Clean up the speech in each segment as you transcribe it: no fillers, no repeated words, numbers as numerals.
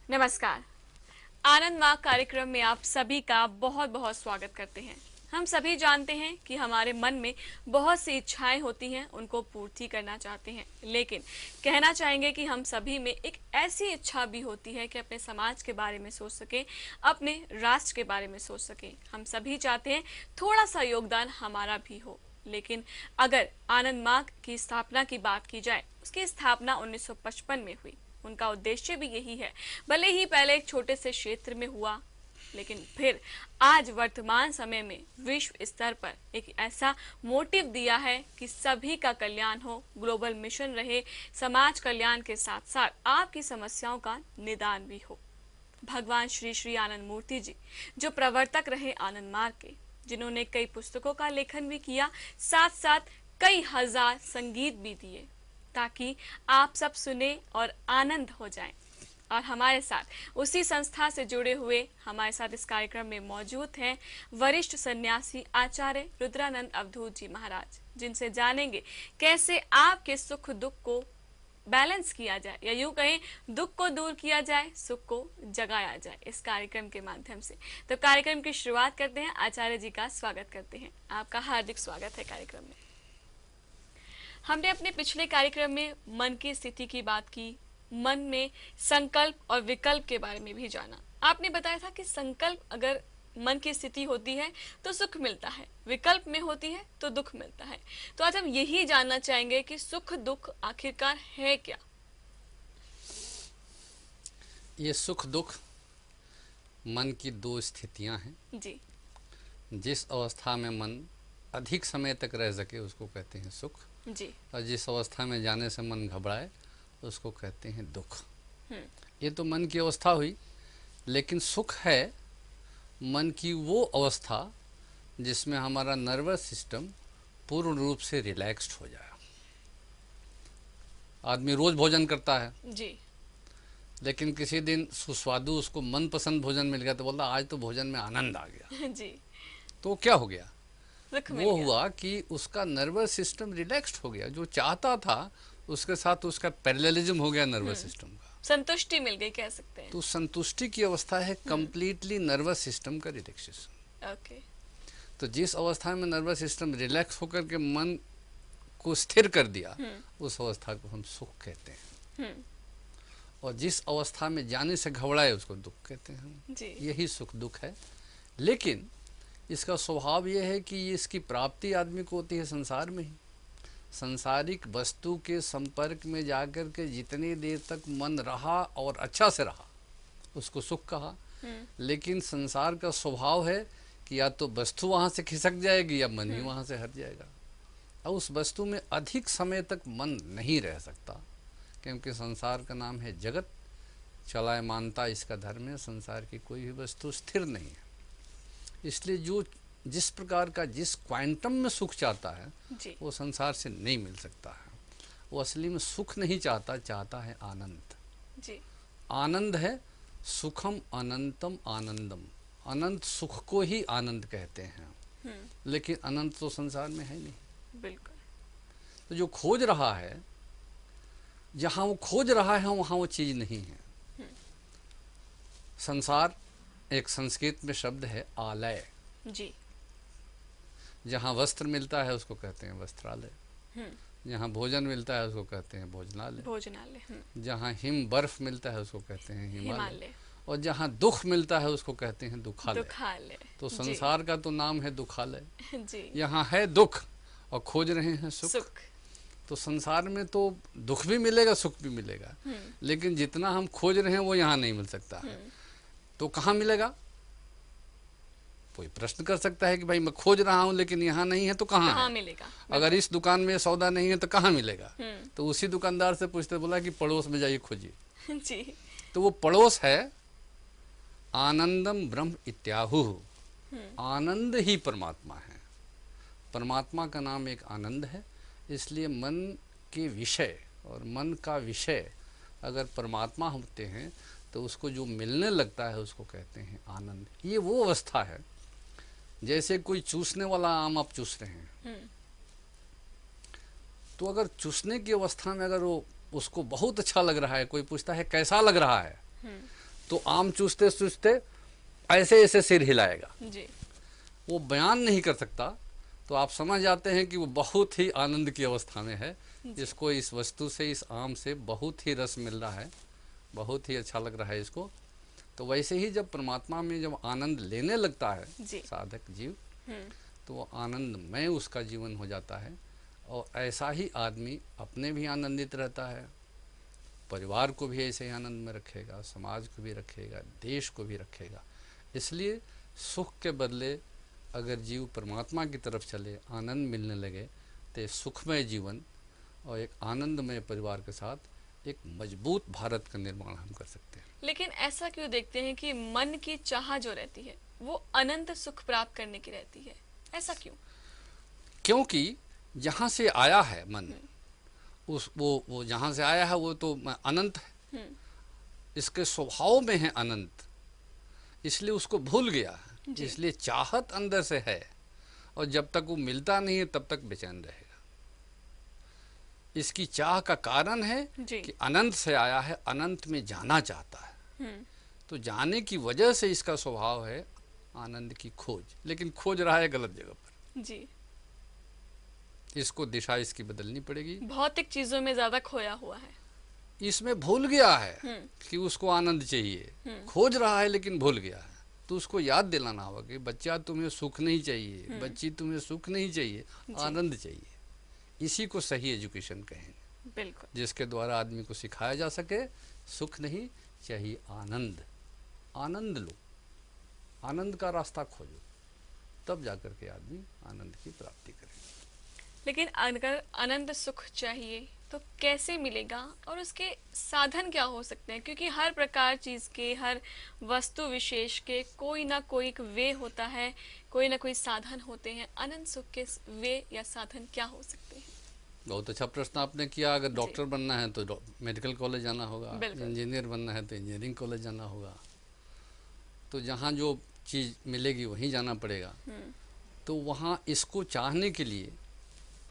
नमस्कार। आनंद मार्ग कार्यक्रम में आप सभी का बहुत बहुत स्वागत करते हैं। हम सभी जानते हैं कि हमारे मन में बहुत सी इच्छाएं होती हैं, उनको पूर्ति करना चाहते हैं, लेकिन कहना चाहेंगे कि हम सभी में एक ऐसी इच्छा भी होती है कि अपने समाज के बारे में सोच सके, अपने राष्ट्र के बारे में सोच सके। हम सभी चाहते हैं थोड़ा सा योगदान हमारा भी हो। लेकिन अगर आनंद मार्ग की स्थापना की बात की जाए, उसकी स्थापना 1955 में हुई। उनका उद्देश्य भी यही है। भले ही पहले एक छोटे से क्षेत्र में हुआ, लेकिन फिर आज वर्तमान समय में विश्व स्तर पर एक ऐसा मोटिव दिया है कि सभी का कल्याण हो, ग्लोबल मिशन रहे, समाज कल्याण के साथ साथ आपकी समस्याओं का निदान भी हो। भगवान श्री श्री आनंद मूर्ति जी, जो प्रवर्तक रहे आनंद मार्ग के, जिन्होंने कई पुस्तकों का लेखन भी किया, साथ साथ कई हजार संगीत भी दिए, ताकि आप सब सुने और आनंद हो जाएं। और हमारे साथ उसी संस्था से जुड़े हुए हमारे साथ इस कार्यक्रम में मौजूद हैं वरिष्ठ सन्यासी आचार्य रुद्रानंद अवधूत जी महाराज, जिनसे जानेंगे कैसे आपके सुख दुख को बैलेंस किया जाए, या यूं कहें दुख को दूर किया जाए, सुख को जगाया जाए इस कार्यक्रम के माध्यम से। तो कार्यक्रम की शुरुआत करते हैं। आचार्य जी का स्वागत करते हैं। आपका हार्दिक स्वागत है कार्यक्रम में। हमने अपने पिछले कार्यक्रम में मन की स्थिति की बात की, मन में संकल्प और विकल्प के बारे में भी जाना। आपने बताया था कि संकल्प अगर मन की स्थिति होती है तो सुख मिलता है, विकल्प में होती है तो दुख मिलता है। तो आज हम यही जानना चाहेंगे कि सुख दुख आखिरकार है क्या। ये सुख दुख मन की दो स्थितियां हैं जी जिस अवस्था में मन अधिक समय तक रह सके उसको कहते हैं सुख, जी। और जिस अवस्था में जाने से मन घबराए उसको कहते हैं दुख। ये तो मन की अवस्था हुई, लेकिन सुख है मन की वो अवस्था जिसमें हमारा नर्वस सिस्टम पूर्ण रूप से रिलैक्स्ड हो जाए। आदमी रोज भोजन करता है जी लेकिन किसी दिन सुस्वादु उसको मनपसंद भोजन मिल गया तो बोलता आज तो भोजन में आनंद आ गया। जी। तो क्या हो गया? वो हुआ कि उसका नर्वस सिस्टम रिलैक्स्ड हो गया, जो चाहता था उसके साथ उसका पैरेललिज्म हो गया नर्वस सिस्टम का, संतुष्टि मिल गई कह सकते हैं। तो संतुष्टि की अवस्था है कंप्लीटली नर्वस सिस्टम का रिलैक्सेशन। ओके। तो जिस अवस्था में नर्वस सिस्टम रिलैक्स होकर के मन को स्थिर कर दिया उस अवस्था को हम सुख कहते हैं, और जिस अवस्था में जाने से घबराए उसको दुख कहते हैं हम। यही सुख दुख है। लेकिन इसका स्वभाव यह है कि इसकी प्राप्ति आदमी को होती है संसार में ही। सांसारिक वस्तु के संपर्क में जाकर के जितनी देर तक मन रहा और अच्छा से रहा उसको सुख कहा। लेकिन संसार का स्वभाव है कि या तो वस्तु वहाँ से खिसक जाएगी या मन ही वहाँ से हट जाएगा, और उस वस्तु में अधिक समय तक मन नहीं रह सकता, क्योंकि संसार का नाम है जगत, चलायमानता इसका धर्म है। संसार की कोई भी वस्तु स्थिर नहीं है। इसलिए जो जिस प्रकार का जिस क्वांटम में सुख चाहता है वो संसार से नहीं मिल सकता है। वो असली में सुख नहीं चाहता, चाहता है आनंद। जी। आनंद है सुखम अनंतम आनंदम। अनंत सुख को ही आनंद कहते हैं, लेकिन अनंत तो संसार में है नहीं। बिल्कुल। तो जो खोज रहा है, जहाँ वो खोज रहा है वहाँ वो चीज नहीं है। संसार एक संस्कृत में शब्द है आलय। जी। जहाँ वस्त्र मिलता है उसको कहते हैं वस्त्रालय, जहाँ भोजन मिलता है उसको कहते हैं भोजनालय, जहाँ हिम बर्फ मिलता है उसको कहते हैं हिमालय, और जहाँ दुख मिलता है उसको कहते हैं दुखालय। तो संसार का तो नाम है दुखालय। यहाँ है दुख और खोज रहे हैं सुख। तो संसार में तो दुख भी मिलेगा सुख भी मिलेगा, लेकिन जितना हम खोज रहे हैं वो यहाँ नहीं मिल सकता है। तो कहाँ मिलेगा? कोई प्रश्न कर सकता है कि भाई मैं खोज रहा हूँ लेकिन यहाँ नहीं है तो कहाँ मिलेगा? अगर इस दुकान में सौदा नहीं है तो कहाँ मिलेगा? तो उसी दुकानदार से पूछते, बोला कि पड़ोस में जाइए खोजिए। जी। तो वो पड़ोस है आनंदम ब्रह्म इत्याहु। आनंद ही परमात्मा है। परमात्मा का नाम एक आनंद है। इसलिए मन के विषय और मन का विषय अगर परमात्मा होते हैं तो उसको जो मिलने लगता है उसको कहते हैं आनंद। ये वो अवस्था है जैसे कोई चूसने वाला आम आप चूस रहे हैं, तो अगर चूसने की अवस्था में अगर वो उसको बहुत अच्छा लग रहा है, कोई पूछता है कैसा लग रहा है, तो आम चूसते चूसते ऐसे ऐसे सिर हिलाएगा, जी। वो बयान नहीं कर सकता, तो आप समझ जाते हैं कि वो बहुत ही आनंद की अवस्था में है। इसको इस वस्तु से, इस आम से बहुत ही रस मिल रहा है, बहुत ही अच्छा लग रहा है इसको। तो वैसे ही जब परमात्मा में जब आनंद लेने लगता है साधक जीव, तो वो आनंदमय उसका जीवन हो जाता है। और ऐसा ही आदमी अपने भी आनंदित रहता है, परिवार को भी ऐसे ही आनंद में रखेगा, समाज को भी रखेगा, देश को भी रखेगा। इसलिए सुख के बदले अगर जीव परमात्मा की तरफ चले, आनंद मिलने लगे, तो सुखमय जीवन और एक आनंदमय परिवार के साथ एक मजबूत भारत का निर्माण हम कर सकते हैं। लेकिन ऐसा क्यों देखते हैं कि मन की चाह जो रहती है वो अनंत सुख प्राप्त करने की रहती है, ऐसा क्यों? क्योंकि जहाँ से आया है मन, उस वो जहाँ से आया है वो तो अनंत है, इसके स्वभाव में है अनंत, इसलिए उसको भूल गया है, इसलिए चाहत अंदर से है, और जब तक वो मिलता नहीं है तब तक बेचैन रहेगा। इसकी चाह का कारण है कि अनंत से आया है, अनंत में जाना चाहता है, तो जाने की वजह से इसका स्वभाव है आनंद की खोज, लेकिन खोज रहा है गलत जगह पर जी। इसको दिशा इसकी बदलनी पड़ेगी। भौतिक चीजों में ज्यादा खोया हुआ है, इसमें भूल गया है कि उसको आनंद चाहिए, खोज रहा है लेकिन भूल गया है। तो उसको याद दिलाना होगा कि बच्चा तुम्हें सुख नहीं चाहिए, बच्ची तुम्हें सुख नहीं चाहिए, आनंद चाहिए। इसी को सही एजुकेशन कहेंगे, बिल्कुल, जिसके द्वारा आदमी को सिखाया जा सके सुख नहीं चाहिए, आनंद। आनंद लो, आनंद का रास्ता खोजो, तब जाकर के आदमी आनंद की प्राप्ति करेगा। लेकिन अगर अनंत सुख चाहिए तो कैसे मिलेगा और उसके साधन क्या हो सकते हैं? क्योंकि हर प्रकार चीज के, हर वस्तु विशेष के कोई ना कोई एक वे होता है, कोई ना कोई साधन होते हैं। अनंत सुख के वे या साधन क्या हो सकते हैं? बहुत अच्छा प्रश्न आपने किया। अगर डॉक्टर बनना है तो मेडिकल कॉलेज जाना होगा, इंजीनियर बनना है तो इंजीनियरिंग कॉलेज जाना होगा, तो जहाँ जो चीज़ मिलेगी वहीं जाना पड़ेगा। तो वहाँ इसको चाहने के लिए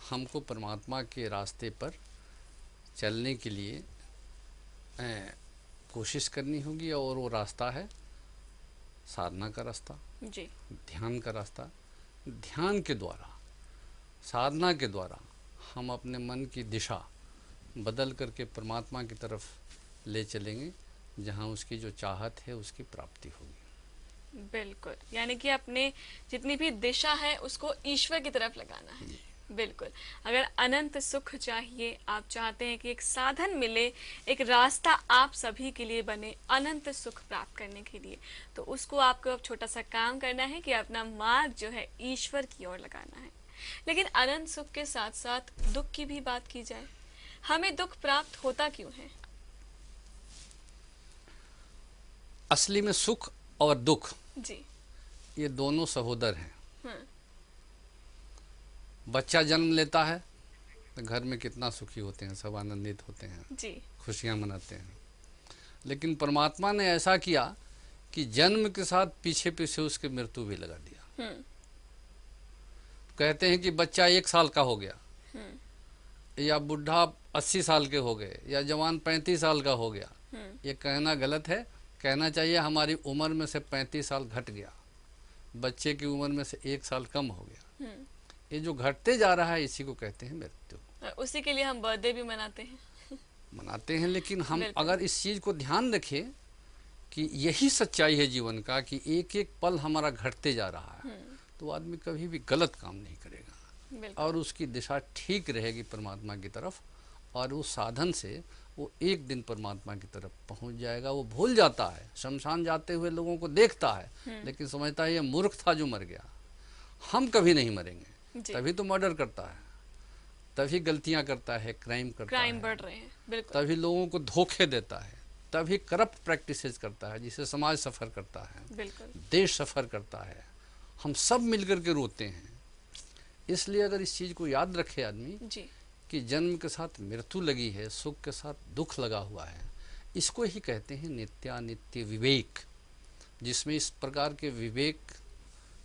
हमको परमात्मा के रास्ते पर चलने के लिए कोशिश करनी होगी, और वो रास्ता है साधना का रास्ता, जी, ध्यान का रास्ता। ध्यान के द्वारा, साधना के द्वारा हम अपने मन की दिशा बदल करके परमात्मा की तरफ ले चलेंगे, जहाँ उसकी जो चाहत है उसकी प्राप्ति होगी। बिल्कुल, यानी कि अपने जितनी भी दिशा है उसको ईश्वर की तरफ लगाना है। बिल्कुल, अगर अनंत सुख चाहिए, आप चाहते हैं कि एक साधन मिले, एक रास्ता आप सभी के लिए बने अनंत सुख प्राप्त करने के लिए, तो उसको आपको अब छोटा सा काम करना है कि अपना मार्ग जो है ईश्वर की ओर लगाना है। लेकिन अनंत सुख के साथ साथ दुख की भी बात की जाए, हमें दुख प्राप्त होता क्यों है? असली में सुख और दुख जी, ये दोनों सहोदर हैं। बच्चा जन्म लेता है तो घर में कितना सुखी होते हैं, सब आनंदित होते हैं जी, खुशियां मनाते हैं। लेकिन परमात्मा ने ऐसा किया कि जन्म के साथ पीछे पीछे उसकी मृत्यु भी लगा दिया। कहते हैं कि बच्चा 1 साल का हो गया, या बुढ़ा 80 साल के हो गए, या जवान 35 साल का हो गया। ये कहना गलत है, कहना चाहिए हमारी उम्र में से 35 साल घट गया, बच्चे की उम्र में से 1 साल कम हो गया। ये जो घटते जा रहा है इसी को कहते हैं मृत्यु। उसी के लिए हम बर्थडे भी मनाते हैं। लेकिन हम अगर इस चीज को ध्यान रखें कि यही सच्चाई है जीवन का, कि एक एक पल हमारा घटते जा रहा है, तो आदमी कभी भी गलत काम नहीं करेगा और उसकी दिशा ठीक रहेगी परमात्मा की तरफ, और उस साधन से वो एक दिन परमात्मा की तरफ पहुंच जाएगा। वो भूल जाता है, शमशान जाते हुए लोगों को देखता है, लेकिन समझता है ये मूर्ख था जो मर गया। हम कभी नहीं मरेंगे, तभी तो मर्डर करता है, तभी गलतियां करता है, क्राइम बढ़ रहे हैं, बिल्कुल, तभी लोगों को धोखे देता है, तभी करप्ट प्रैक्टिसेस करता है, जिससे समाज सफ़र करता है, बिल्कुल, देश सफ़र करता है, हम सब मिलकर के रोते हैं। इसलिए अगर इस चीज़ को याद रखे आदमी कि जन्म के साथ मृत्यु लगी है, सुख के साथ दुख लगा हुआ है, इसको ही कहते हैं नित्यानित्य विवेक। जिसमें इस प्रकार के विवेक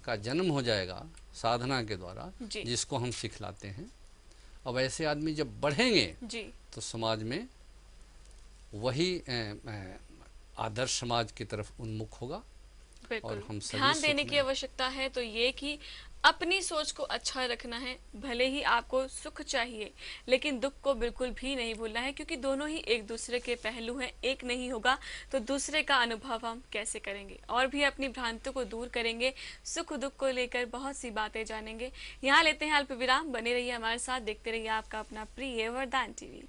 का जन्म हो जाएगा साधना के द्वारा, जिसको हम सिखलाते हैं। अब ऐसे आदमी जब बढ़ेंगे तो समाज में वही आदर्श समाज की तरफ उन्मुख होगा। बिल्कुल और हम सभी ध्यान देने सुख की में आवश्यकता है तो ये कि अपनी सोच को अच्छा रखना है। भले ही आपको सुख चाहिए लेकिन दुख को बिल्कुल भी नहीं भूलना है, क्योंकि दोनों ही एक दूसरे के पहलू हैं। एक नहीं होगा तो दूसरे का अनुभव हम कैसे करेंगे, और भी अपनी भ्रांतियों को दूर करेंगे। सुख दुख को लेकर बहुत सी बातें जानेंगे। यहाँ लेते हैं अल्प विराम, बने रहिए हमारे साथ, देखते रहिए आपका अपना प्रिय वरदान टीवी।